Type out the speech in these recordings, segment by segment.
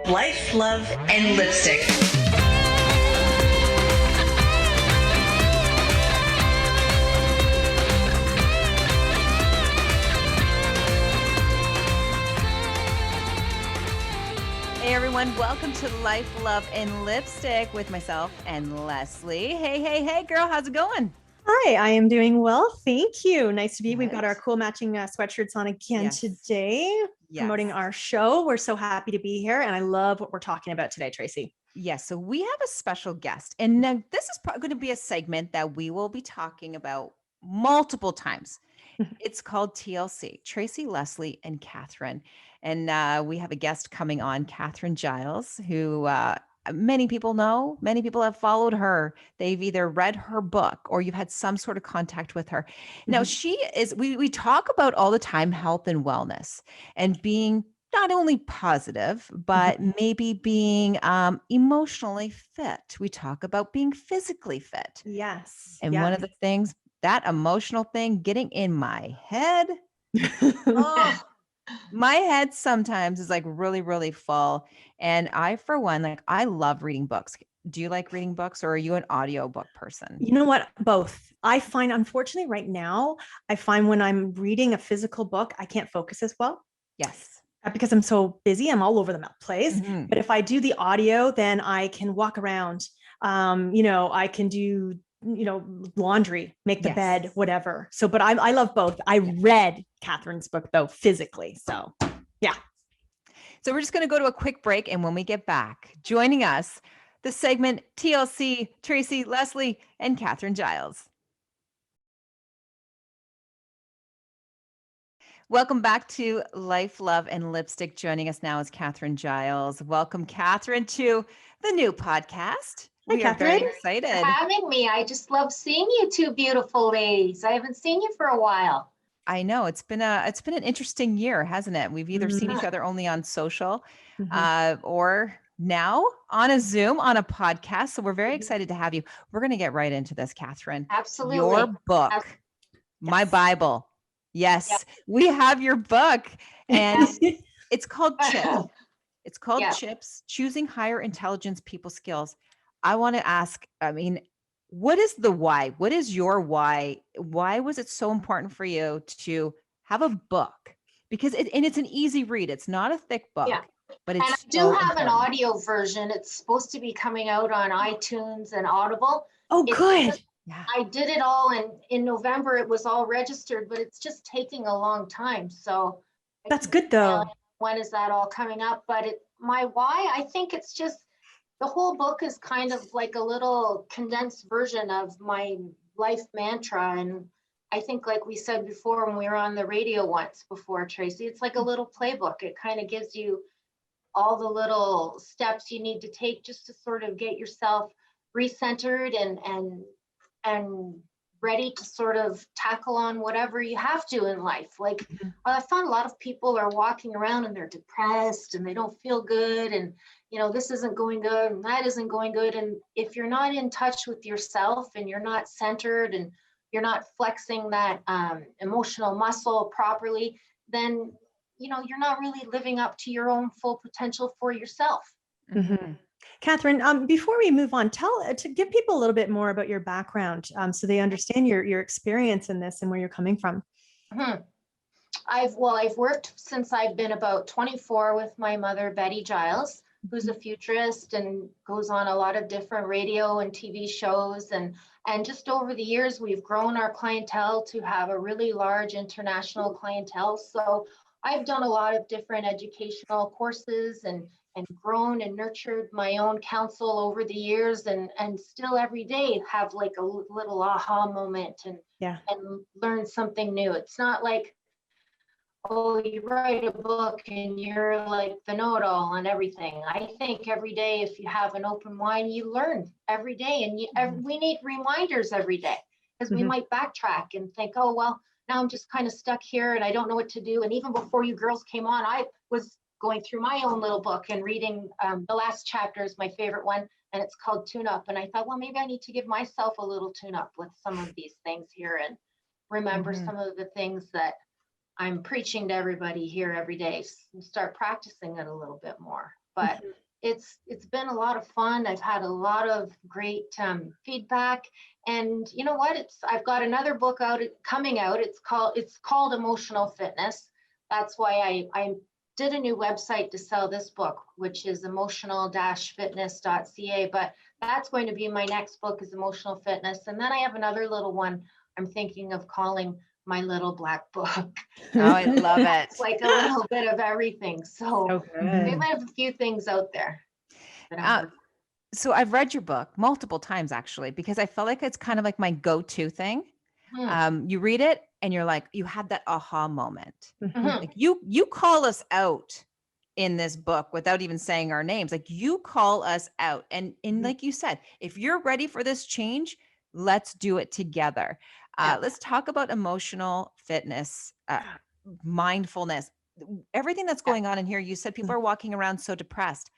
Life, Love, and Lipstick. Hey everyone, welcome to Life, Love, and Lipstick with myself and Leslie. Hey, girl, how's it going? Hi, I am doing well. Thank you. Nice to be. Good. We've got our cool matching sweatshirts on again today, promoting our show. We're so happy to be here, and I love what we're talking about today, Tracy. Yes, so we have a special guest, and now this is going to be a segment that we will be talking about multiple times. It's called TLC, Tracy, Lesley, and Catherine. And we have a guest coming on, Catherine Giles, who many people know. Many people have followed her. They've either read her book or you've had some sort of contact with her. Now, she is, we talk about all the time health and wellness and being not only positive, but maybe being emotionally fit. We talk about being physically fit. Yes. And one of the things, that emotional thing, getting in my head. My head sometimes is like really, really full. And I, for one, like I love reading books. Do you like reading books or are you an audiobook person? You know what? Both. I find, unfortunately, right now, I find when I'm reading a physical book, I can't focus as well. Yes. Because I'm so busy, I'm all over the place. But if I do the audio, then I can walk around. I can do laundry, make the bed, whatever. So, but I love both. I read Catherine's book though, physically. So yeah. So we're just going to go to a quick break. And when we get back, joining us, the segment TLC, Tracy, Lesley, and Catherine Giles. Welcome back to Life, Love, and Lipstick. Joining us now is Catherine Giles. Welcome, Catherine, to the new podcast. Hi, Catherine. Are very excited. Thanks for having me. I just love seeing you two beautiful ladies. I haven't seen you for a while. I know it's been an interesting year, hasn't it? We've either seen each other only on social, or now on a Zoom, on a podcast. So we're very excited to have you. We're going to get right into this, Catherine. Absolutely. Your book, my Bible. Yes, we have your book, and it's called C.H.I.P.S. It's called C.H.I.P.S, Choosing Higher Intelligence People Skills. I want to ask, what is the why? What is your why? Why was it so important for you to have a book? Because it's an easy read. It's not a thick book, but it's and I do have an audio version. It's supposed to be coming out on iTunes and Audible. Oh, good. I did it all in November. It was all registered, but it's just taking a long time. So that's good though. When is that all coming up? But my why, I think it's just, the whole book is kind of like a little condensed version of my life mantra. And I think, like we said before, when we were on the radio once before, Tracy, it's like a little playbook. It kind of gives you all the little steps you need to take just to sort of get yourself recentered and ready to sort of tackle on whatever you have to in life. Like I found a lot of people are walking around and they're depressed and they don't feel good, and this isn't going good and that isn't going good. And if you're not in touch with yourself and you're not centered and you're not flexing that emotional muscle properly, then you're not really living up to your own full potential for yourself. Catherine, before we move on, to give people a little bit more about your background, so they understand your experience in this and where you're coming from. I've worked since I've been about 24 with my mother, Betty Giles, who's a futurist and goes on a lot of different radio and TV shows. And just over the years, we've grown our clientele to have a really large international clientele. So I've done a lot of different educational courses and grown and nurtured my own counsel over the years, and still every day have like a little aha moment and learn something new. It's not like, oh, you write a book and you're like the know-it-all on everything. I think every day, if you have an open mind, you learn every day, and we need reminders every day, because we might backtrack and think, oh, well, now I'm just kind of stuck here and I don't know what to do. And even before you girls came on, I was going through my own little book and reading the last chapter is my favorite one, and it's called Tune Up. And I thought, well, maybe I need to give myself a little tune up with some of these things here and remember some of the things that I'm preaching to everybody here every day. Start practicing it a little bit more. But it's been a lot of fun. I've had a lot of great feedback, and you know what? I've got another book coming out. It's called Emotional Fitness. That's why I did a new website to sell this book, which is emotional-fitness.ca. But that's going to be my next book, is Emotional Fitness, and then I have another little one I'm thinking of calling My Little Black Book. Oh, I love it. It's like a little bit of everything. So we good. might have a few things out there. So I've read your book multiple times, actually, because I felt like it's kind of like my go-to thing. You read it and you're like, you had that aha moment. Like you call us out in this book without even saying our names. Like you call us out. And like you said, if you're ready for this change, let's do it together. Let's talk about emotional fitness, mindfulness, everything that's going on in here. You said people are walking around so depressed.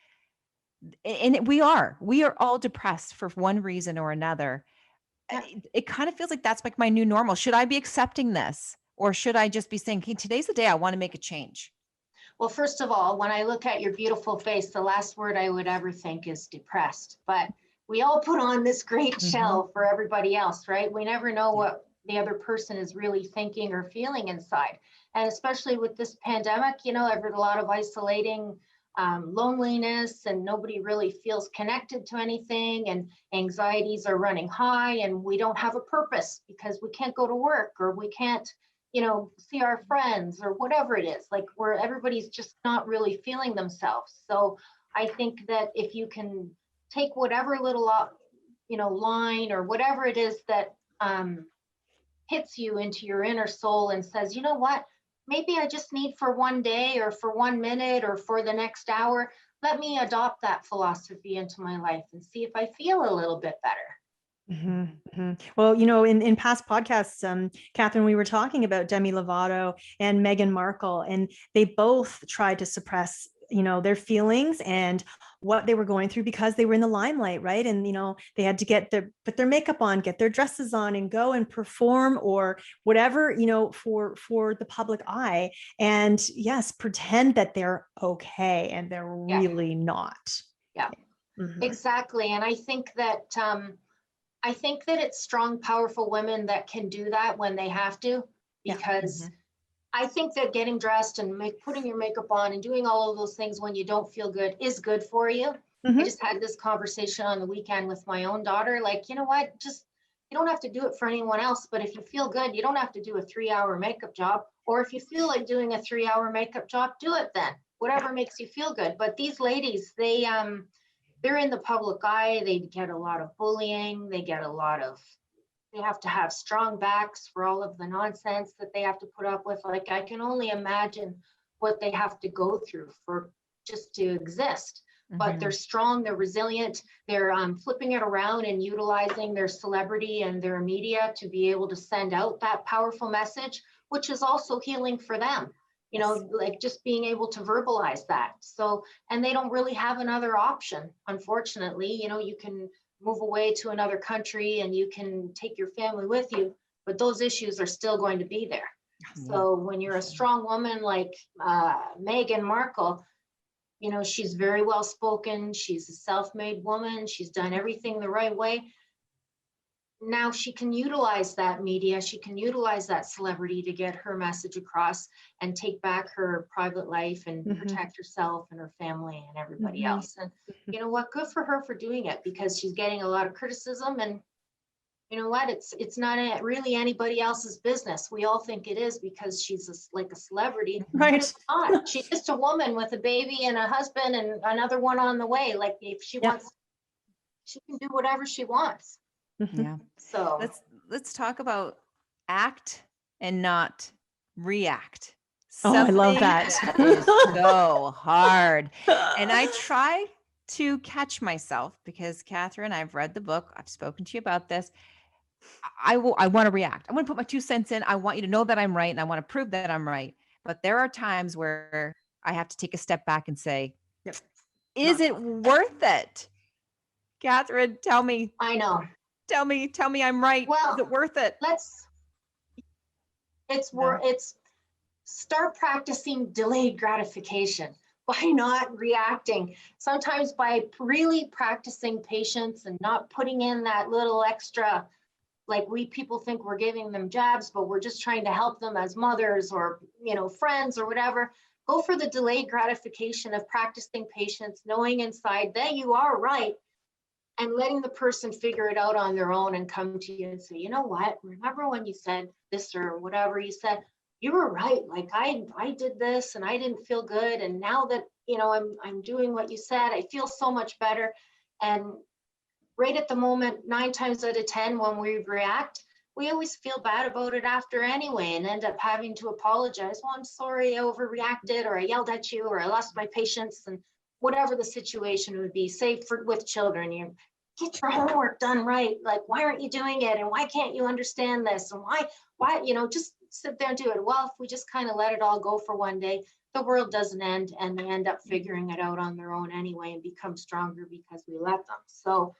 And we are all depressed for one reason or another. It kind of feels like that's like my new normal. Should I be accepting this, or should I just be saying, hey, today's the day I want to make a change? Well, first of all, when I look at your beautiful face, the last word I would ever think is depressed. But we all put on this great shell for everybody else, right? We never know what the other person is really thinking or feeling inside. And especially with this pandemic, I've heard a lot of isolating, loneliness, and nobody really feels connected to anything, and anxieties are running high, and we don't have a purpose because we can't go to work, or we can't see our friends, or whatever it is, like where everybody's just not really feeling themselves. So I think that if you can take whatever little line or whatever it is that hits you into your inner soul and says, you know what, maybe I just need for one day, or for 1 minute, or for the next hour, let me adopt that philosophy into my life and see if I feel a little bit better. Well, in past podcasts, Catherine, we were talking about Demi Lovato and Meghan Markle, and they both tried to suppress, their feelings and what they were going through because they were in the limelight, right? And, they had to put their makeup on, get their dresses on, and go and perform or whatever, for the public eye. And yes, pretend that they're okay, and they're really not. Yeah, exactly. And I think that it's strong, powerful women that can do that when they have to, because I think that getting dressed and putting your makeup on and doing all of those things when you don't feel good is good for you. I just had this conversation on the weekend with my own daughter. Like, you know what? Just, you don't have to do it for anyone else, but if you feel good, you don't have to do a 3-hour makeup job. Or if you feel like doing a 3-hour makeup job, do it then. Whatever makes you feel good. But these ladies, they're in the public eye. They get a lot of bullying. They have to have strong backs for all of the nonsense that they have to put up with. Like, I can only imagine what they have to go through for just to exist. But they're strong, they're resilient, they're flipping it around and utilizing their celebrity and their media to be able to send out that powerful message, which is also healing for them. Like just being able to verbalize that. So, and they don't really have another option, unfortunately. You can move away to another country and you can take your family with you, but those issues are still going to be there. So when you're a strong woman like Meghan Markle, she's very well spoken. She's a self-made woman. She's done everything the right way. Now she can utilize that media. She can utilize that celebrity to get her message across and take back her private life and protect herself and her family and everybody else. And you know what? Good for her for doing it, because she's getting a lot of criticism. And you know what? It's not really anybody else's business. We all think it is because she's like a celebrity. Right. But it's not. She's just a woman with a baby and a husband and another one on the way. Like, if she wants, she can do whatever she wants. Yeah. So let's talk about act and not react. I love that. Is so hard. And I try to catch myself because, Catherine, I've read the book. I've spoken to you about this. I want to react. I want to put my 2 cents in. I want you to know that I'm right, and I want to prove that I'm right. But there are times where I have to take a step back and say, is it worth it? Catherine, tell me. I know. Tell me I'm right. Well, is it worth it? start practicing delayed gratification by not reacting. Sometimes by really practicing patience and not putting in that little extra, like we people think we're giving them jabs, but we're just trying to help them as mothers or, friends or whatever. Go for the delayed gratification of practicing patience, knowing inside that you are right, and letting the person figure it out on their own and come to you and say, you know what, remember when you said this or whatever you said, you were right. Like I did this and I didn't feel good. And now that, I'm doing what you said, I feel so much better. And right at the moment, 9 times out of 10, when we react, we always feel bad about it after anyway and end up having to apologize. Well, I'm sorry I overreacted, or I yelled at you, or I lost my patience, and whatever the situation would be. Say with children, you get your homework done right. Like, why aren't you doing it? And why can't you understand this? And why, just sit there and do it. Well, if we just kind of let it all go for one day, the world doesn't end, and they end up figuring it out on their own anyway and become stronger because we let them. So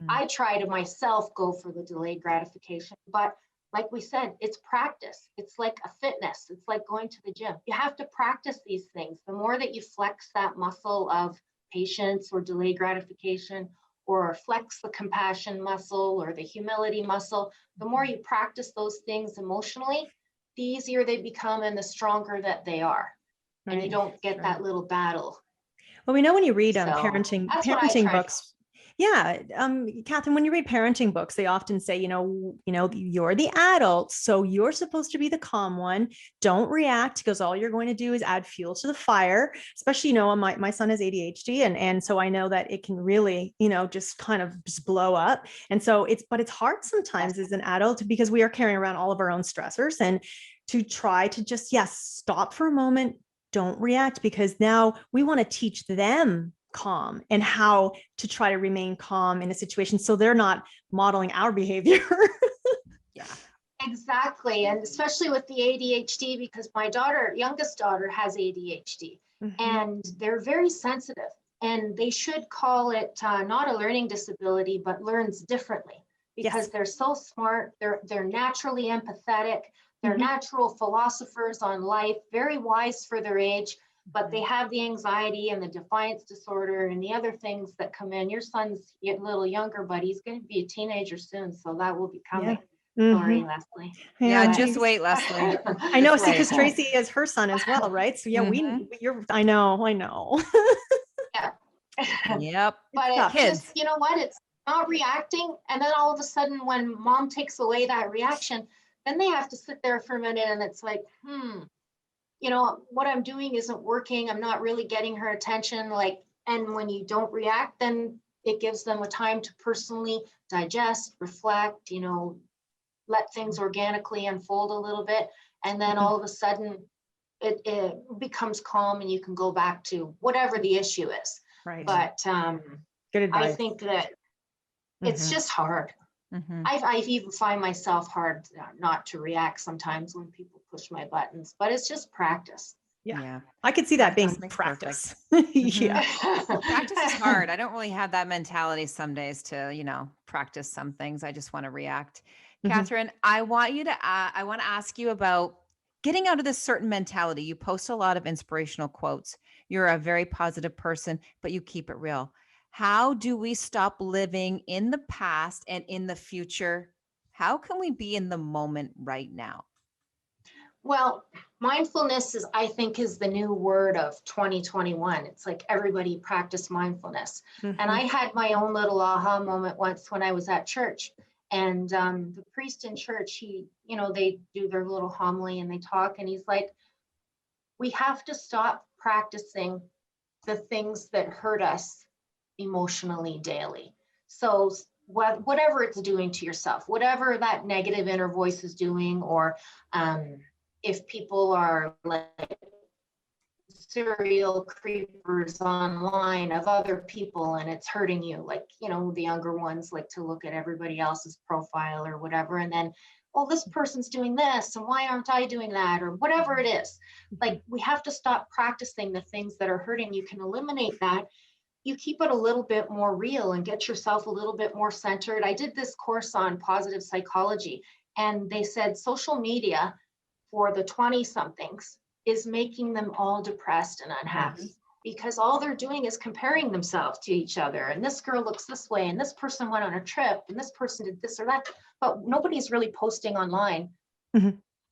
I try to myself go for the delayed gratification, but like we said, it's practice. It's like a fitness. It's like going to the gym. You have to practice these things. The more that you flex that muscle of patience or delayed gratification, or flex the compassion muscle or the humility muscle, the more you practice those things emotionally, the easier they become and the stronger that they are. Right. And you don't get that little battle. Well, we know when you read So, parenting parenting books. Yeah, Catherine, when you read parenting books, they often say, you're the adult, so you're supposed to be the calm one. Don't react, because all you're going to do is add fuel to the fire. Especially, my son has ADHD, and so I know that it can really, just kind of just blow up. And so it's hard sometimes as an adult, because we are carrying around all of our own stressors, and to try to just, stop for a moment, don't react, because now we want to teach them calm and how to try to remain calm in a situation, so they're not modeling our behavior. Yeah, exactly. And especially with the ADHD, because my youngest daughter has ADHD, and they're very sensitive, and they should call it not a learning disability, but learns differently, because they're so smart. They're naturally empathetic. They're natural philosophers on life, very wise for their age, but they have the anxiety and the defiance disorder and the other things that come in. Your son's a little younger, but he's going to be a teenager soon, so that will be coming. Sorry, Leslie. Yeah, just wait, Leslie. I know, see, because Tracy is her son as well, right? So I know. Yeah. Yep. But it's just, you know what? It's not reacting, and then all of a sudden, when mom takes away that reaction, then they have to sit there for a minute, and it's like, what I'm doing isn't working. I'm not really getting her attention. And when you don't react, then it gives them a time to personally digest, reflect, let things organically unfold a little bit. And then all of a sudden it becomes calm, and you can go back to whatever the issue is. Right. But good advice. I think that it's just hard. I even find myself hard not to react sometimes when people push my buttons, but it's just practice. Yeah. I could see that being practice. Yeah. Practice is hard. I don't really have that mentality some days to, practice some things. I just want to react. Catherine, I want to ask you about getting out of this certain mentality. You post a lot of inspirational quotes. You're a very positive person, but you keep it real. How do we stop living in the past and in the future? How can we be in the moment right now? Well, mindfulness I think is the new word of 2021. It's like everybody practice mindfulness. And I had my own little aha moment once when I was at church. And the priest in church, they do their little homily and they talk. And he's like, we have to stop practicing the things that hurt us emotionally daily. So whatever it's doing to yourself, whatever that negative inner voice is doing, or if people are like serial creepers online of other people and it's hurting you, like, the younger ones like to look at everybody else's profile or whatever, and then, oh, this person's doing this, and why aren't I doing that, or whatever it is. Like, we have to stop practicing the things that are hurting. You can eliminate that. You keep it a little bit more real and get yourself a little bit more centered. I did this course on positive psychology, and they said social media for the 20 somethings is making them all depressed and unhappy, because all they're doing is comparing themselves to each other. And this girl looks this way, and this person went on a trip, and this person did this or that, but nobody's really posting online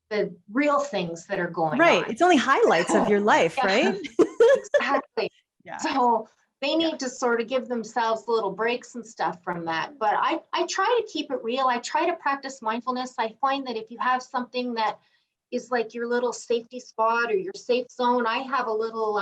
the real things that are going on. It's only highlights of your life, right? Exactly. So they need to sort of give themselves little breaks and stuff from that. But I try to keep it real. I try to practice mindfulness. I find that if you have something that is like your little safety spot or your safe zone, I have a little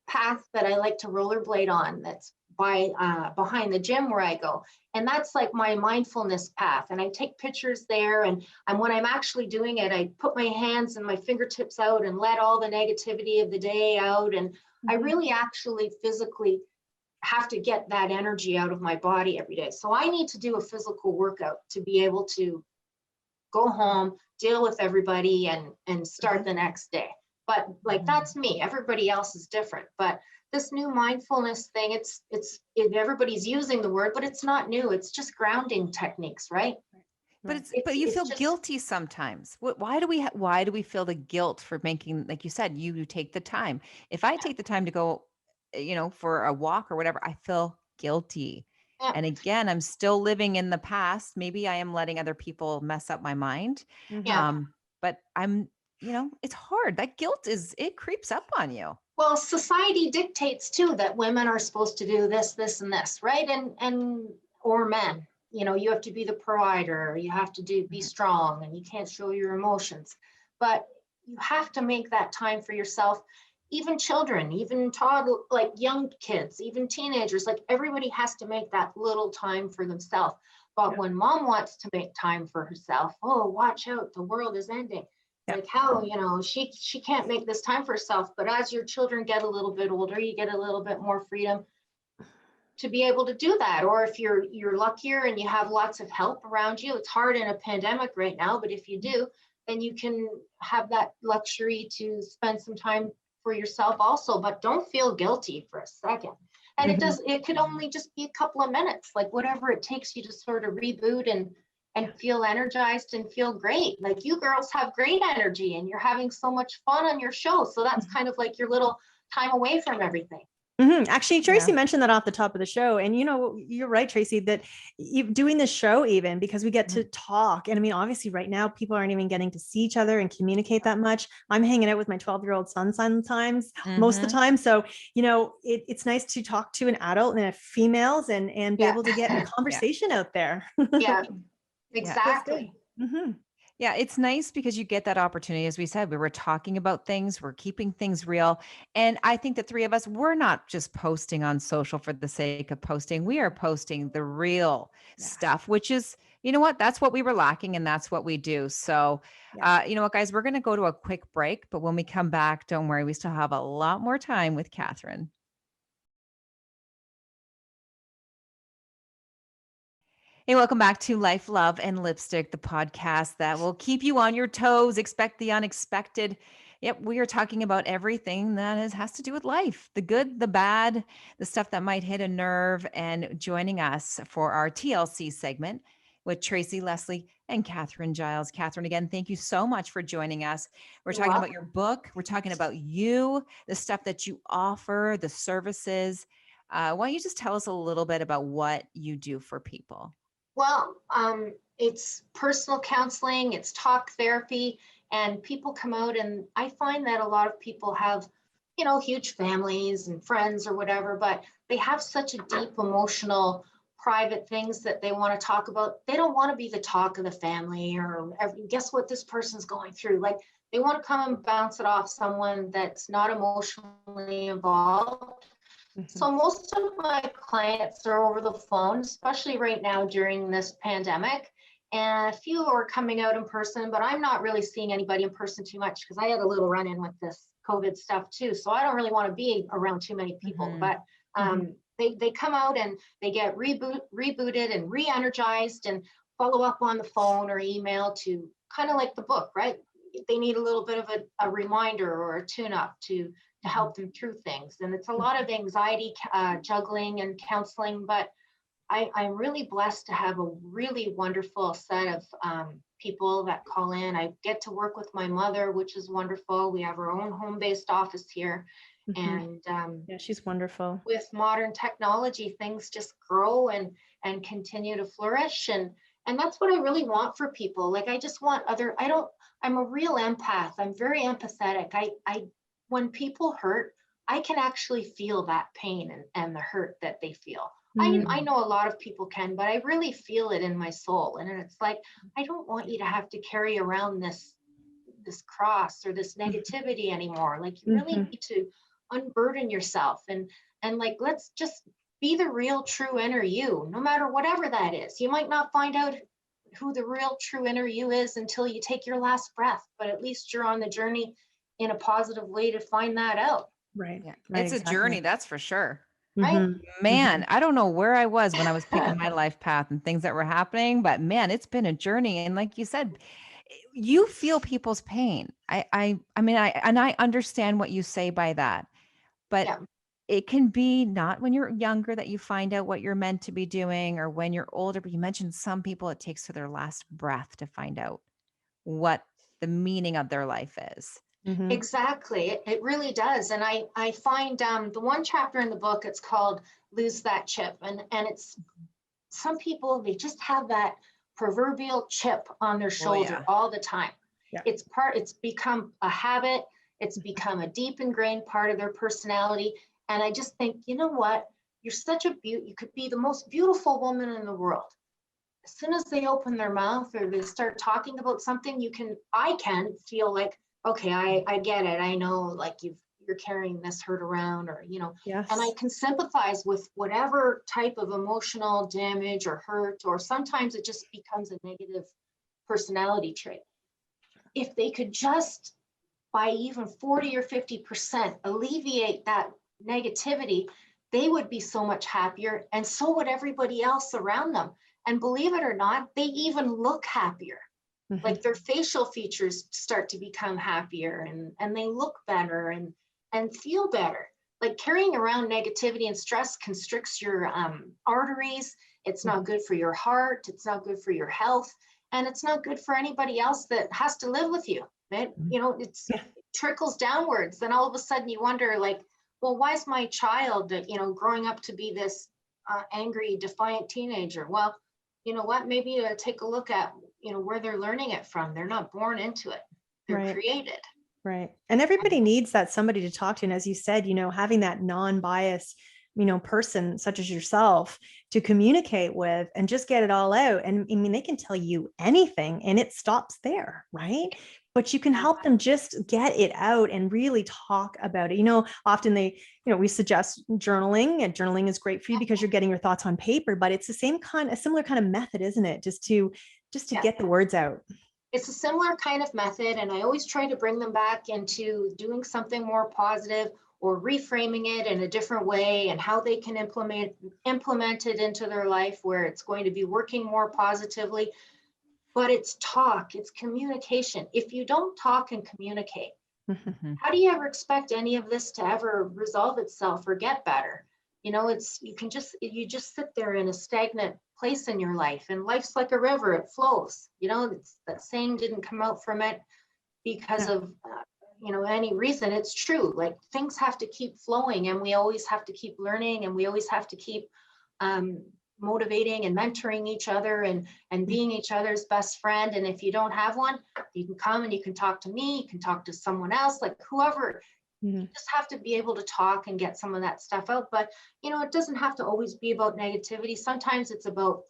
path that I like to rollerblade on that's behind the gym where I go. And that's like my mindfulness path. And I take pictures there. And when I'm actually doing it, I put my hands and my fingertips out and let all the negativity of the day out. And I really actually physically have to get that energy out of my body every day. So I need to do a physical workout to be able to go home, deal with everybody, and start the next day. But like, that's me. Everybody else is different. But this new mindfulness thing, everybody's using the word, but it's not new. It's just grounding techniques, right? But you feel guilty sometimes. Why do we feel the guilt for making, like you said, you take the time. If I take the time to go, for a walk or whatever, I feel guilty. Yeah. And again, I'm still living in the past. Maybe I am letting other people mess up my mind. Yeah. But I'm, it's hard. That guilt it creeps up on you. Well, society dictates too that women are supposed to do this, this, and this, right? Or men, you have to be the provider, you have to be strong, and you can't show your emotions. But you have to make that time for yourself. Even children, even like young kids, even teenagers, like everybody has to make that little time for themselves. But when mom wants to make time for herself, oh, watch out, the world is ending. Like how, she can't make this time for herself. But as your children get a little bit older, you get a little bit more freedom to be able to do that. Or if you're luckier and you have lots of help around you, it's hard in a pandemic right now, but if you do, then you can have that luxury to spend some time for yourself also. But don't feel guilty for a second. And it could only just be a couple of minutes, like whatever it takes you to sort of reboot and feel energized and feel great. Like you girls have great energy and you're having so much fun on your show. So that's kind of like your little time away from everything. Actually, Tracy mentioned that off the top of the show. And, you're right, Tracy, that doing this show, even because we get to talk. And I mean, obviously right now, people aren't even getting to see each other and communicate that much. I'm hanging out with my 12-year-old son sometimes, most of the time. So, it's nice to talk to an adult and a females and be able to get a conversation out there. Yeah, exactly. Yeah, it's nice because you get that opportunity. As we said, we were talking about things, we're keeping things real. And I think the three of us, we're not just posting on social for the sake of posting. We are posting the real stuff, which is, you know what, that's what we were lacking and that's what we do. So, you know what, guys, we're going to go to a quick break. But when we come back, don't worry, we still have a lot more time with Catherine. Hey, welcome back to Life, Love, and Lipstick, the podcast that will keep you on your toes. Expect the unexpected. Yep, we are talking about everything that has to do with life, the good, the bad, the stuff that might hit a nerve. And joining us for our TLC segment with Tracy, Lesley, and Catherine Giles. Catherine, again, thank you so much for joining us. We're talking about your book. We're talking about you, the stuff that you offer, the services. Why don't you just tell us a little bit about what you do for people? Well, it's personal counseling, it's talk therapy, and people come out, and I find that a lot of people have, huge families and friends or whatever, but they have such a deep emotional, private things that they want to talk about. They don't want to be the talk of the family or guess what this person's going through. Like they want to come and bounce it off someone that's not emotionally involved. So most of my clients are over the phone, especially right now during this pandemic. And a few are coming out in person, but I'm not really seeing anybody in person too much because I had a little run-in with this COVID stuff too. So I don't really want to be around too many people. But they come out and they get rebooted and re-energized and follow up on the phone or email to kind of like the book, right? They need a little bit of a reminder or a tune-up to help them through things. And it's a lot of anxiety juggling and counseling, but I'm really blessed to have a really wonderful set of people that call in. I get to work with my mother, which is wonderful. We have our own home-based office here. And yeah, she's wonderful. with modern technology, things just grow and continue to flourish. And that's what I really want for people. Like, I just want I'm a real empath. I'm very empathetic. I when people hurt, I can actually feel that pain and the hurt that they feel. I know a lot of people can, but I really feel it in my soul. And it's like, I don't want you to have to carry around this cross or this negativity anymore. Like, you really need to unburden yourself and like, let's just be the real true inner you, no matter whatever that is. You might not find out who the real true inner you is until you take your last breath, but at least you're on the journey in a positive way to find that out. Right. Yeah. Right, It's a journey, that's for sure. Right. Man, I don't know where I was when I was picking my life path and things that were happening, but man, it's been a journey. And like you said, you feel people's pain. I mean, I understand what you say by that, but Yeah. it can be not when you're younger that you find out what you're meant to be doing, or when you're older. But you mentioned some people, it takes to their last breath to find out what the meaning of their life is. Exactly. It really does. And I find the one chapter in the book, it's called Lose That Chip. And it's some people, they just have that proverbial chip on their shoulder all the time. Yeah. It's become a habit. It's become a deep ingrained part of their personality. And I just think, you know what? You're such a you could be the most beautiful woman in the world. As soon as they open their mouth or they start talking about something, I can feel like, okay, I get it. I know, like, you're carrying this hurt around, or, Yes. and I can sympathize with whatever type of emotional damage or hurt, or sometimes it just becomes a negative personality trait. If they could just, by even 40 or 50%, alleviate that negativity, they would be so much happier, and so would everybody else around them. And believe it or not, they even look happier. Like, their facial features start to become happier, and they look better and feel better. Like, carrying around negativity and stress constricts your arteries. It's not good for your heart. It's not good for your health. And it's not good for anybody else that has to live with you. It trickles downwards. Then all of a sudden you wonder, like, well, why is my child, growing up to be this angry, defiant teenager? Well, you know what? Maybe take a look at, where they're learning it from. They're not born into it. They're created. Right. And everybody needs that somebody to talk to. And as you said, having that non-biased, person such as yourself to communicate with and just get it all out. And I mean, they can tell you anything and it stops there, right? But you can help them just get it out and really talk about it. Often we suggest journaling, and journaling is great for you because you're getting your thoughts on paper, but it's a similar kind of method, isn't it? Just to get the words out. It's a similar kind of method. And I always try to bring them back into doing something more positive, or reframing it in a different way, and how they can implement it into their life where it's going to be working more positively. But it's talk, it's communication. If you don't talk and communicate, how do you ever expect any of this to ever resolve itself or get better? You just sit there in a stagnant place in your life, and life's like a river, it flows. It's, that saying didn't come out from it because of any reason. It's true. Like, things have to keep flowing, and we always have to keep learning, and we always have to keep motivating and mentoring each other and being each other's best friend. And if you don't have one, you can come and you can talk to me, you can talk to someone else, like whoever. You just have to be able to talk and get some of that stuff out. But it doesn't have to always be about negativity. Sometimes it's about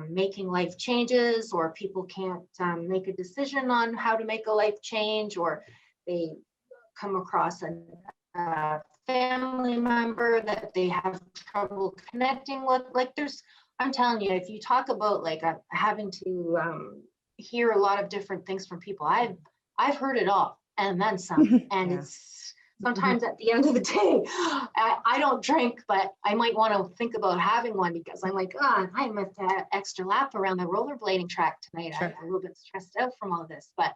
making life changes, or people can't make a decision on how to make a life change, or they come across a family member that they have trouble connecting with. Like, I'm telling you, if you talk about like having to hear a lot of different things from people, I've heard it all and then some. And it's sometimes at the end of the day, I don't drink, but I might want to think about having one, because I'm like, I'm at that extra lap around the rollerblading track tonight. Sure. I'm a little bit stressed out from all this, but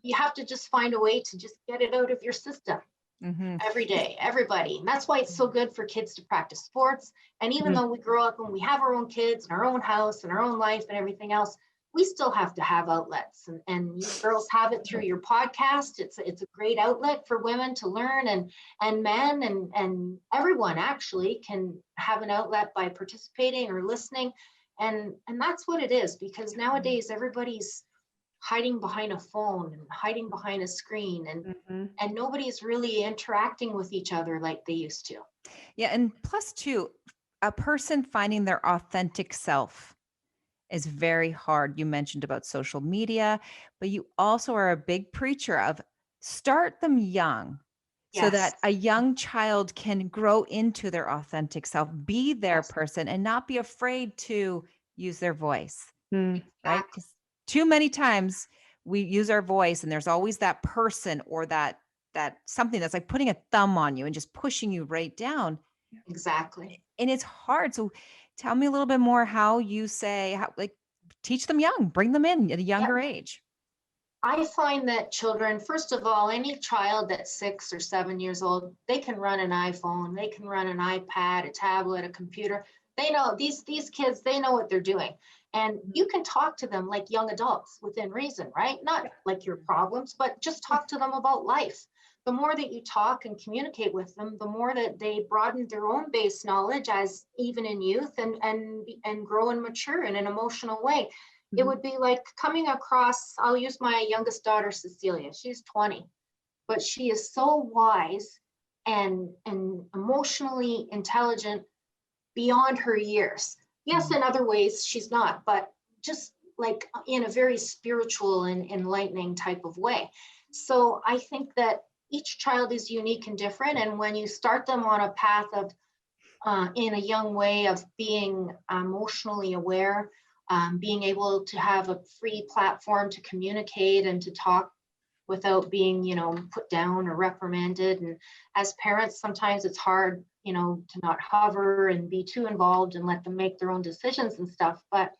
you have to just find a way to just get it out of your system. every day, everybody. And that's why it's so good for kids to practice sports. And even though we grow up and we have our own kids and our own house and our own life and everything else, we still have to have outlets. And you girls have it through your podcast. It's a great outlet for women to learn, and men and everyone actually can have an outlet by participating or listening. And that's what it is, because nowadays everybody's hiding behind a phone and hiding behind a screen, and nobody's really interacting with each other like they used to. Yeah. And plus, too, a person finding their authentic self is very hard. You mentioned about social media, but you also are a big preacher of start them young so that a young child can grow into their authentic self, be their person, and not be afraid to use their voice, right? Because too many times we use our voice and there's always that person or that something that's like putting a thumb on you and just pushing you right down. Exactly. And it's hard. So tell me a little bit more how you say, teach them young, bring them in at a younger age. I find that children, first of all, any child that's 6 or 7 years old, they can run an iPhone, they can run an iPad, a tablet, a computer. They know these kids, they know what they're doing. And you can talk to them like young adults within reason, right? Not like your problems, but just talk to them about life. The more that you talk and communicate with them, the more that they broaden their own base knowledge as even in youth, and grow and mature in an emotional way. It would be like coming across, I'll use my youngest daughter, Cecilia. She's 20, but she is so wise and emotionally intelligent beyond her years. Yes, in other ways she's not, but just like in a very spiritual and enlightening type of way. So I think that each child is unique and different. And when you start them on a path of, in a young way of being emotionally aware, being able to have a free platform to communicate and to talk without being, put down or reprimanded. And as parents, sometimes it's hard, to not hover and be too involved and let them make their own decisions and stuff. But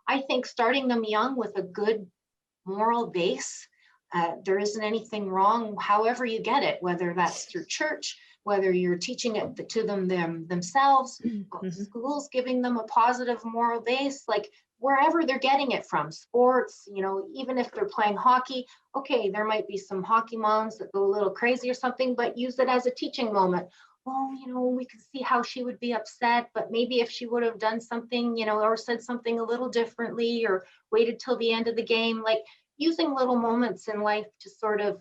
I think starting them young with a good moral base, there isn't anything wrong, however you get it, whether that's through church, whether you're teaching it to them themselves, schools giving them a positive moral base, like wherever they're getting it from, sports, even if they're playing hockey, okay, there might be some hockey moms that go a little crazy or something, but use it as a teaching moment. Oh, we could see how she would be upset, but maybe if she would have done something, or said something a little differently, or waited till the end of the game, like using little moments in life to sort of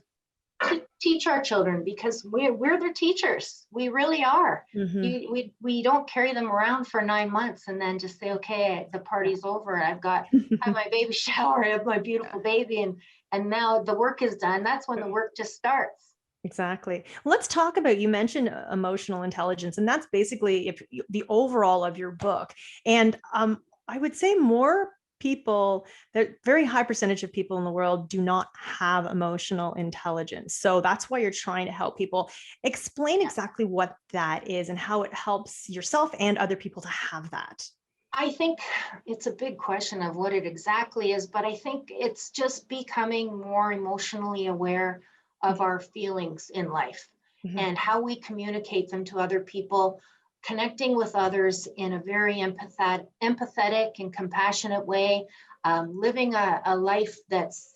teach our children, because we're their teachers. We really are. We don't carry them around for 9 months and then just say, okay, the party's over. I've had my baby shower, I have my beautiful baby, and now the work is done. That's when the work just starts. Exactly. Well, let's talk about, you mentioned emotional intelligence, and that's basically the overall of your book. And I would say more people, that very high percentage of people in the world do not have emotional intelligence. So that's why you're trying to help people. Explain exactly what that is and how it helps yourself and other people to have that. I think it's a big question of what it exactly is, but I think it's just becoming more emotionally aware of our feelings in life and how we communicate them to other people, connecting with others in a very empathetic and compassionate way, living a life that's,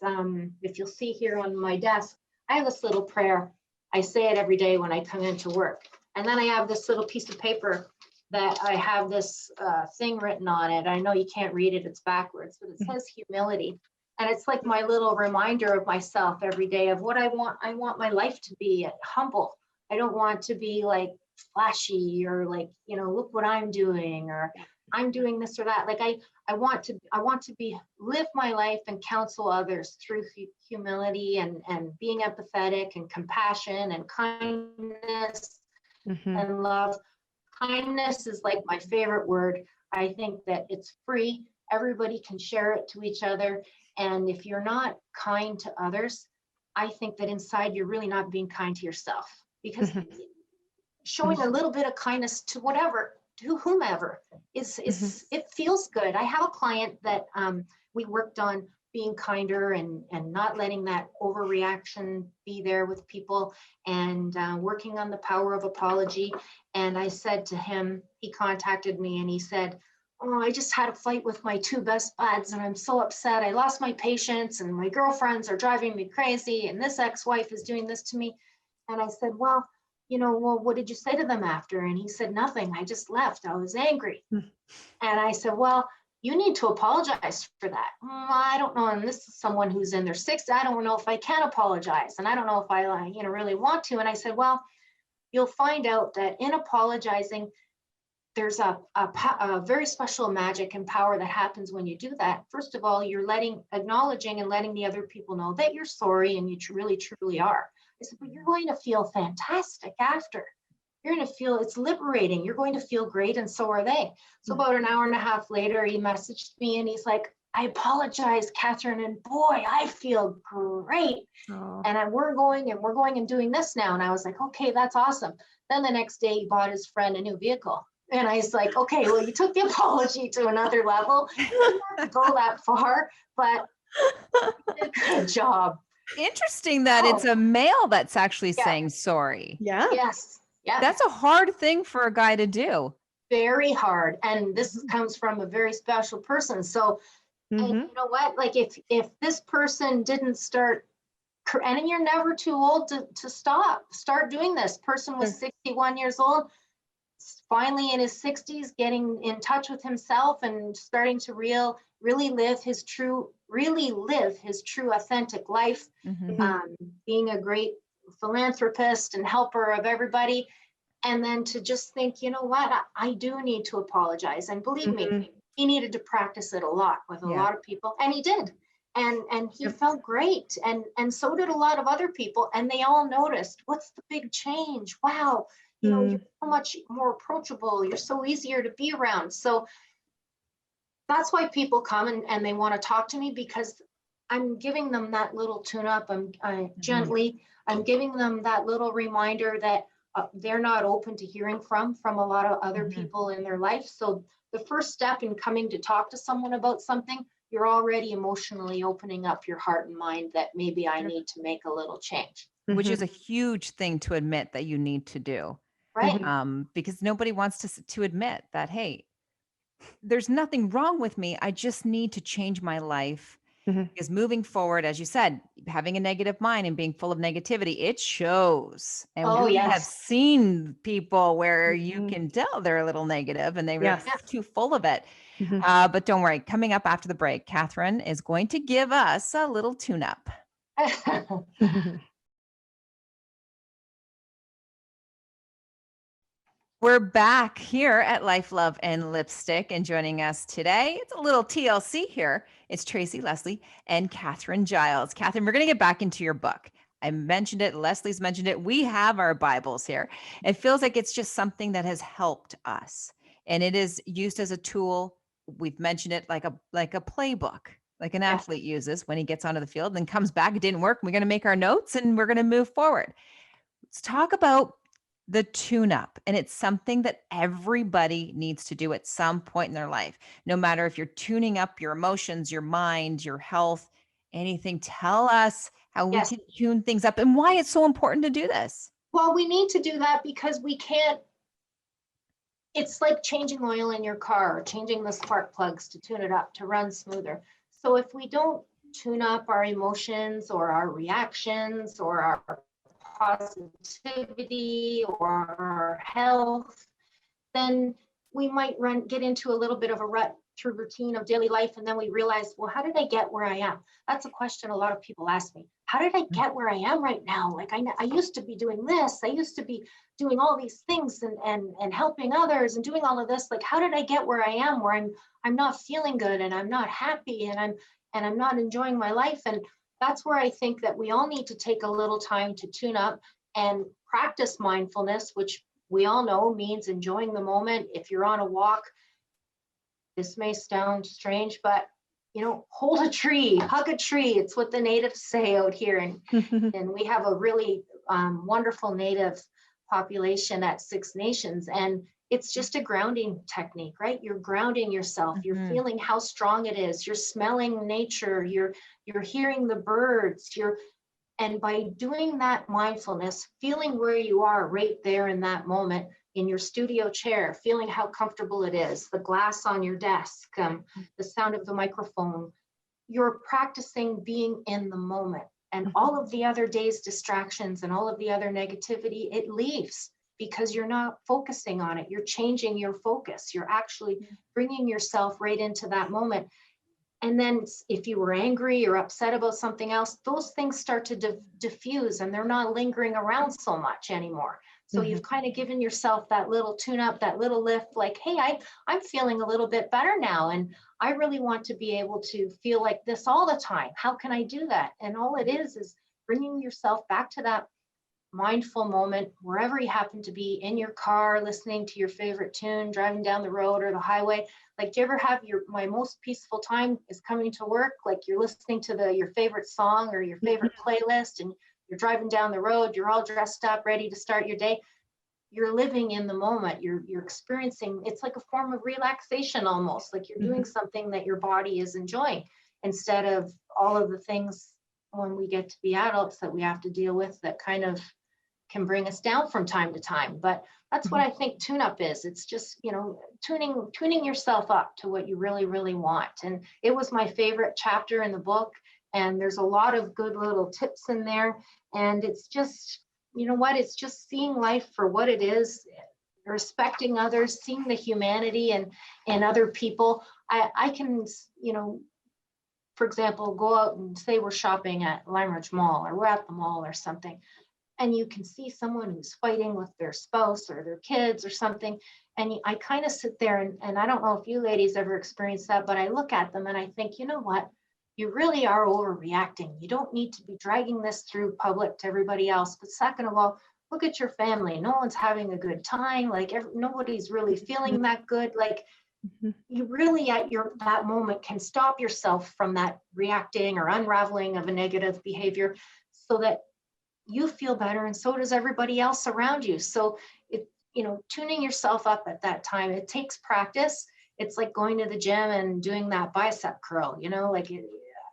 if you'll see here on my desk, I have this little prayer. I say it every day when I come into work. And then I have this little piece of paper that I have this thing written on it. I know you can't read it, it's backwards, but it says humility. And it's like my little reminder of myself every day of what I want. I want my life to be humble. I don't want to be like flashy or like, look what I'm doing, or I'm doing this or that. Like I want to live my life and counsel others through humility and being empathetic and compassion and kindness and love. Kindness is like my favorite word. I think that it's free. Everybody can share it to each other. And if you're not kind to others, I think that inside you're really not being kind to yourself, because showing a little bit of kindness to whomever is it feels good. I have a client that we worked on being kinder and not letting that overreaction be there with people, and working on the power of apology. And I said to him, he contacted me and he said, oh, I just had a fight with my two best buds and I'm so upset. I lost my patience and my girlfriends are driving me crazy and this ex-wife is doing this to me. And I said, well, what did you say to them after? And he said, nothing. I just left. I was angry. And I said, well, you need to apologize for that. I don't know. And this is someone who's in their 60s. I don't know if I can apologize. And I don't know if I, really want to. And I said, well, you'll find out that in apologizing, there's a very special magic and power that happens when you do that. First of all, you're acknowledging and letting the other people know that you're sorry and you really, truly are. I said, but you're going to feel fantastic after. You're going to feel, it's liberating. You're going to feel great, and so are they. So about an hour and a half later, he messaged me and he's like, I apologize, Catherine, and boy, I feel great. Oh. And we're going and doing this now. And I was like, okay, that's awesome. Then the next day, he bought his friend a new vehicle. And I was like, okay, well, you took the apology to another level. You didn't have to go that far, but you did a good job. Interesting that it's a male that's actually saying sorry. Yeah. Yes. Yeah. That's a hard thing for a guy to do. Very hard. And this comes from a very special person. So, and you know what? Like if this person didn't start, and you're never too old to start doing this. Person was 61 years old, finally in his 60s, getting in touch with himself and starting to really live his true authentic life, being a great philanthropist and helper of everybody. And then to just think, you know what, I do need to apologize. And believe me, he needed to practice it a lot with a lot of people, and he did. And he felt great. And so did a lot of other people. And they all noticed, what's the big change? Wow, you're so much more approachable. You're so easier to be around. So that's why people come and they want to talk to me, because I'm giving them that little tune-up. I'm giving them that little reminder that they're not open to hearing from a lot of other people in their life. So the first step in coming to talk to someone about something, you're already emotionally opening up your heart and mind that maybe I need to make a little change. Which is a huge thing to admit that you need to do. Right. Because nobody wants to admit that, hey, there's nothing wrong with me. I just need to change my life. Because moving forward, as you said, having a negative mind and being full of negativity, it shows. And we have seen people where you can tell they're a little negative and they're too full of it. But don't worry, coming up after the break, Catherine is going to give us a little tune-up. We're back here at Life, Love, and Lipstick, and joining us today, it's a little TLC here. It's Tracy, Lesley, and Catherine Giles. Catherine, we're going to get back into your book. I mentioned it. Leslie's mentioned it. We have our Bibles here. It feels like it's just something that has helped us, and it is used as a tool. We've mentioned it like a playbook, like an athlete uses when he gets onto the field and then comes back. It didn't work. We're going to make our notes and we're going to move forward. Let's talk about the tune-up. And it's something that everybody needs to do at some point in their life. No matter if you're tuning up your emotions, your mind, your health, anything, tell us how we can tune things up and why it's so important to do this. Well, we need to do that because we can't, it's like changing oil in your car, or changing the spark plugs to tune it up, to run smoother. So if we don't tune up our emotions or our reactions or our positivity or our health, then we might get into a little bit of a rut through routine of daily life. And then we realize, well, how did I get where I am? That's a question a lot of people ask me. How did I get where I am right now? Like I used to be doing this. I used to be doing all these things and helping others and doing all of this. Like, how did I get where I am, where I'm not feeling good and I'm not happy and I'm not enjoying my life? And that's where I think that we all need to take a little time to tune up and practice mindfulness, which we all know means enjoying the moment. If you're on a walk, this may sound strange, but hold a tree, hug a tree. It's what the natives say out here. And we have a really wonderful native population at Six Nations. And it's just a grounding technique, right? You're grounding yourself. You're feeling how strong it is. You're smelling nature. You're hearing the birds. And by doing that mindfulness, feeling where you are right there in that moment in your studio chair, feeling how comfortable it is, the glass on your desk, the sound of the microphone, you're practicing being in the moment. And all of the other day's distractions and all of the other negativity, it leaves because you're not focusing on it. You're changing your focus. You're actually bringing yourself right into that moment. And then if you were angry or upset about something else, those things start to diffuse and they're not lingering around so much anymore. So you've kind of given yourself that little tune up, that little lift, like, hey, I'm feeling a little bit better now. And I really want to be able to feel like this all the time. How can I do that? And all it is bringing yourself back to that mindful moment, wherever you happen to be, in your car, listening to your favorite tune, driving down the road or the highway. Like, do you ever have my most peaceful time is coming to work? Like, you're listening to your favorite song or your favorite playlist, and you're driving down the road, you're all dressed up, ready to start your day. You're living in the moment. You're experiencing, it's like a form of relaxation almost, like you're doing something that your body is enjoying, instead of all of the things when we get to be adults that we have to deal with that kind of can bring us down from time to time. But that's what I think tune up is. It's just, tuning yourself up to what you really, really want. And it was my favorite chapter in the book. And there's a lot of good little tips in there. And it's just, it's just seeing life for what it is, respecting others, seeing the humanity in other people. I can, for example, go out and say we're shopping at Lime Ridge Mall or we're at the mall or something, and you can see someone who's fighting with their spouse or their kids or something. And I kind of sit there and I don't know if you ladies ever experienced that, but I look at them and I think, you know what? You really are overreacting. You don't need to be dragging this through public to everybody else. But second of all, look at your family. No one's having a good time. Like nobody's really feeling that good. Like you really at that moment can stop yourself from that reacting or unraveling of a negative behavior so that you feel better and so does everybody else around you. So tuning yourself up at that time, it takes practice. It's like going to the gym and doing that bicep curl,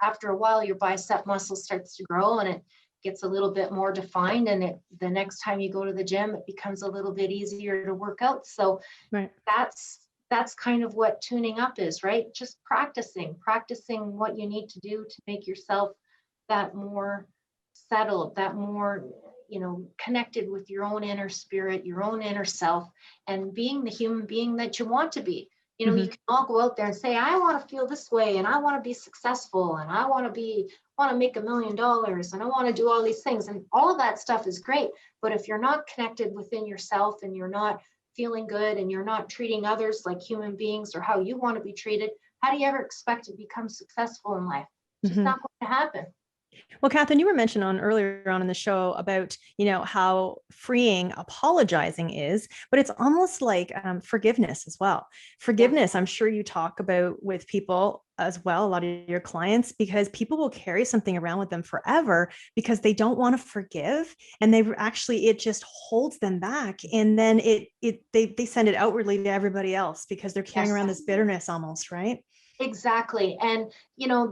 after a while your bicep muscle starts to grow and it gets a little bit more defined, and the next time you go to the gym it becomes a little bit easier to work out. So that's kind of what tuning up is, right? Just practicing what you need to do to make yourself that more settled, that more connected with your own inner spirit, your own inner self, and being the human being that you want to be. You can all go out there and say, I want to feel this way, and I want to be successful, and I want to make $1 million, and I want to do all these things. And all of that stuff is great. But if you're not connected within yourself and you're not feeling good and you're not treating others like human beings or how you want to be treated, how do you ever expect to become successful in life? It's just not going to happen. Well, Catherine, you were mentioned earlier on in the show about, how freeing apologizing is, but it's almost like forgiveness as well. Forgiveness, I'm sure you talk about with people as well, a lot of your clients, because people will carry something around with them forever because they don't want to forgive. And it just holds them back. And then they send it outwardly to everybody else because they're carrying around this bitterness almost, right? Exactly. And,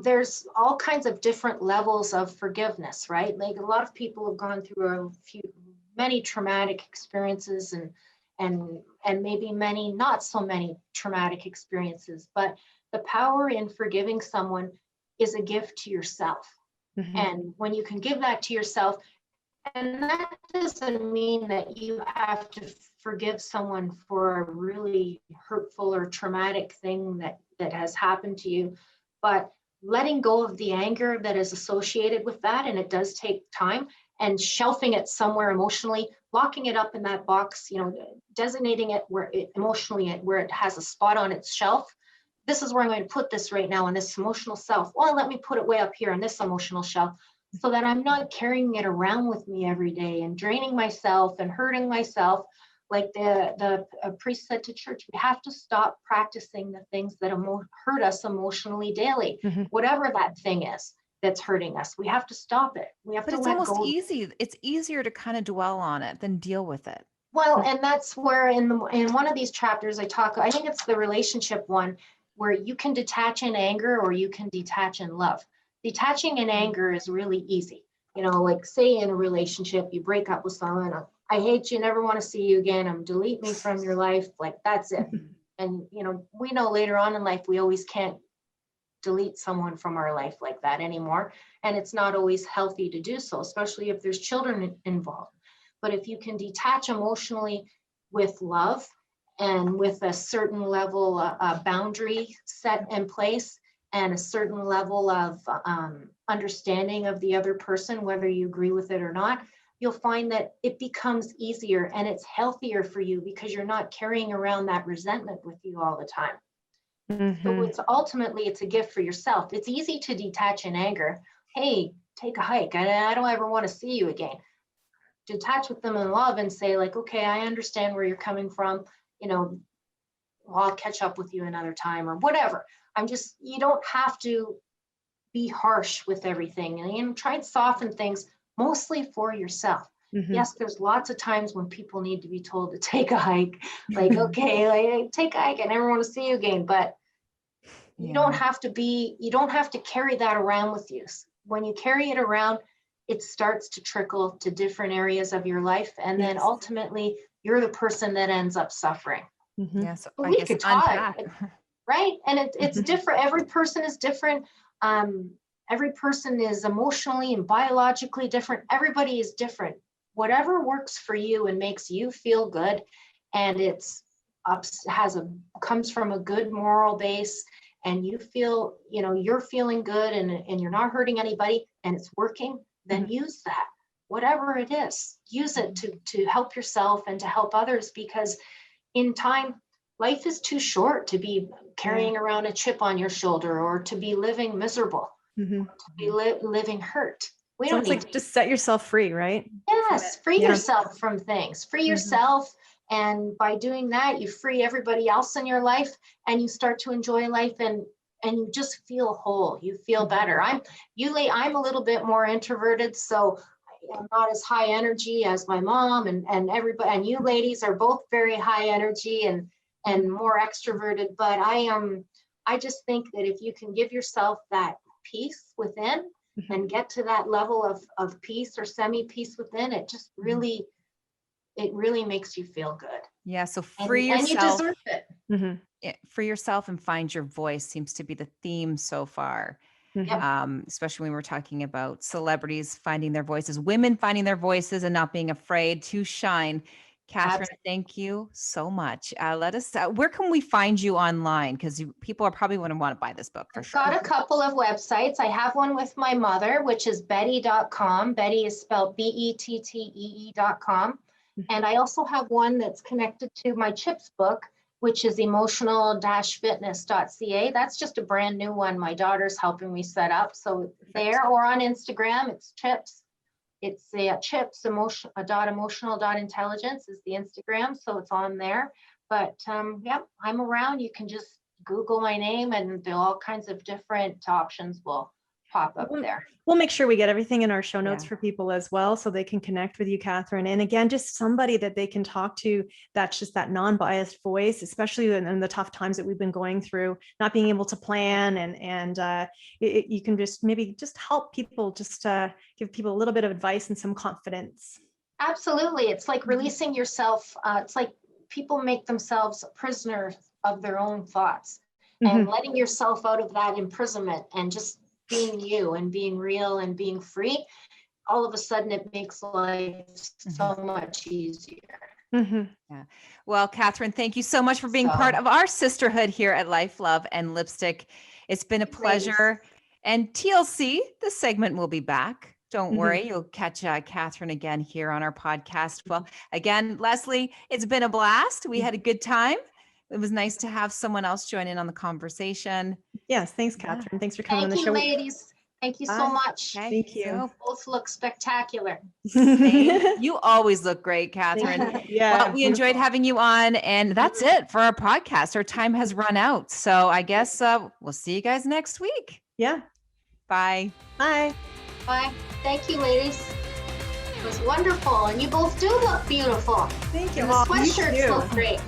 there's all kinds of different levels of forgiveness, right? Like a lot of people have gone through many traumatic experiences and maybe many, not so many traumatic experiences, but the power in forgiving someone is a gift to yourself. And when you can give that to yourself, and that doesn't mean that you have to forgive someone for a really hurtful or traumatic thing that has happened to you, but letting go of the anger that is associated with that, and it does take time, and shelving it somewhere emotionally, locking it up in that box, designating it where it has a spot on its shelf. This is where I'm going to put this right now in this emotional self. Well, let me put it way up here in this emotional shelf, so that I'm not carrying it around with me every day and draining myself and hurting myself. Like the priest said to church, we have to stop practicing the things that hurt us emotionally daily, whatever that thing is that's hurting us. We have to stop it. We have to let go. But it's almost easy. It's easier to kind of dwell on it than deal with it. Well, and that's where in one of these chapters I think it's the relationship one, where you can detach in anger or you can detach in love. Detaching in anger is really easy. Like say in a relationship, you break up with someone, I hate you, never want to see you again, delete me from your life, like that's it. And we know later on in life, we always can't delete someone from our life like that anymore. And it's not always healthy to do so, especially if there's children involved. But if you can detach emotionally with love and with a certain level of boundary set in place and a certain level of understanding of the other person, whether you agree with it or not, you'll find that it becomes easier and it's healthier for you because you're not carrying around that resentment with you all the time. So it's a gift for yourself. It's easy to detach in anger. Hey, take a hike. I don't ever want to see you again. Detach with them in love and say like, okay, I understand where you're coming from. I'll catch up with you another time or whatever. You don't have to be harsh with everything, and try and soften things mostly for yourself. Yes, there's lots of times when people need to be told to take a hike, like, okay, like, take a hike, I never want to see you again, but you don't have to carry that around with you. When you carry it around, it starts to trickle to different areas of your life, and then ultimately you're the person that ends up suffering. Yeah, so But I we guess could talk, unpack. right? And it's different. Every person is different. Every person is emotionally and biologically different. Everybody is different. Whatever works for you and makes you feel good, and comes from a good moral base, and you feel, you're feeling good and you're not hurting anybody and it's working, then use that. Whatever it is, use it to help yourself and to help others, because in time, life is too short to be carrying around a chip on your shoulder or to be living miserable, to be living hurt. We don't need to just set yourself free, right? Yes, free yourself from things. Free yourself. And by doing that, you free everybody else in your life, and you start to enjoy life, and you just feel whole. You feel better. I'm a little bit more introverted, so I'm not as high energy as my mom and everybody. And you ladies are both very high energy and more extroverted. But I just think that if you can give yourself that peace within and get to that level of peace or semi-peace within, it just really makes you feel good. Yeah. So free yourself. And you deserve it. Free yourself and find your voice seems to be the theme so far. Especially when we're talking about celebrities finding their voices, women finding their voices and not being afraid to shine. Catherine, thank you so much. Where can we find you online? Because people are probably going to want to buy this book for sure. I've got a couple of websites. I have one with my mother, which is betty.com. Betty is spelled BETTEE.com. And I also have one that's connected to my CHIPS book, which is emotional-fitness.ca. That's just a brand new one. My daughter's helping me set up. So there, or on Instagram, it's CHIPS. It's CHIPS emotional.intelligence is the Instagram. So it's on there. But I'm around. You can just Google my name and there are all kinds of different options will pop up there. We'll make sure we get everything in our show notes for people as well, so they can connect with you, Catherine. And again, just somebody that they can talk to that's just that non-biased voice, especially in the tough times that we've been going through, not being able to plan and you can just maybe just help people, just give people a little bit of advice and some confidence. Absolutely. It's like releasing yourself. It's like people make themselves prisoners of their own thoughts and letting yourself out of that imprisonment and just being you and being real and being free. All of a sudden it makes life so much easier. Yeah. Well, Catherine, thank you so much for being part of our sisterhood here at Life, Love, and Lipstick. It's been a pleasure. And TLC, this segment will be back. Don't worry, you'll catch Catherine again here on our podcast. Well, again, Lesley, it's been a blast. We had a good time. It was nice to have someone else join in on the conversation. Yes, thanks, Catherine. Thanks for coming on the show. Thank you, ladies. Thank you so much. Okay. Thank you. You both look spectacular. You always look great, Catherine. Well, we enjoyed having you on, and that's it for our podcast. Our time has run out. So I guess we'll see you guys next week. Yeah. Bye. Bye. Bye. Thank you, ladies. It was wonderful. And you both do look beautiful. Thank you. And the Oh, you sweatshirts too. look great.